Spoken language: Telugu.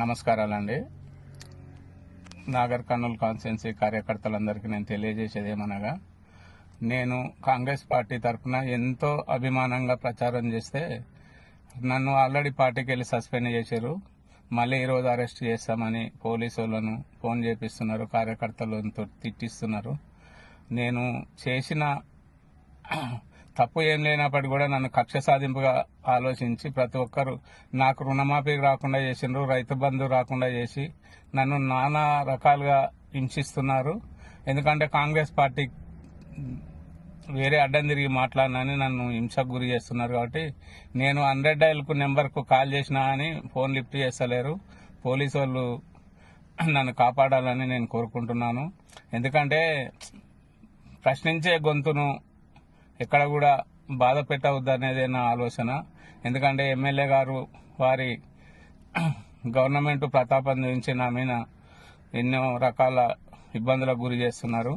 నమస్కారాలండి. నాగర్ కర్నూలు కాన్స్టిట్యున్సీ కార్యకర్తలందరికీ నేను తెలియజేసేది ఏమనగా, నేను కాంగ్రెస్ పార్టీ తరఫున ఎంతో అభిమానంగా ప్రచారం చేస్తే నన్ను ఆల్రెడీ పార్టీకి వెళ్ళి సస్పెండ్ చేశారు. మళ్ళీ ఈరోజు అరెస్ట్ చేస్తామని పోలీసు వాళ్ళను ఫోన్ చేపిస్తున్నారు, కార్యకర్తలతో తిట్టిస్తున్నారు. నేను చేసిన తప్పు ఏం లేనప్పటికీ కూడా నన్ను కక్ష సాధింపుగా ఆలోచించి ప్రతి ఒక్కరు నాకు రుణమాఫీ రాకుండా చేసిండ్రు, రైతు బంధు రాకుండా చేసి నన్ను నానా రకాలుగా హింసిస్తున్నారు. ఎందుకంటే కాంగ్రెస్ పార్టీ వేరే అడ్డం తిరిగి మాట్లాడినని నన్ను హింసకు గురి చేస్తున్నారు. కాబట్టి నేను 100 డైల్కు నెంబర్కు కాల్ చేసినా అని ఫోన్ లిఫ్ట్ చేస్తలేరు. పోలీసు వాళ్ళు నన్ను కాపాడాలని నేను కోరుకుంటున్నాను. ఎందుకంటే ప్రశ్నించే గొంతును ఎక్కడ కూడా బాధ పెట్టవద్దు అనేది నా ఆలోచన. ఎందుకంటే ఎమ్మెల్యే గారు వారి గవర్నమెంట్ ప్రతాపం నుంచి నా మీద ఎన్నో రకాల ఇబ్బందులకు గురి చేస్తున్నారు.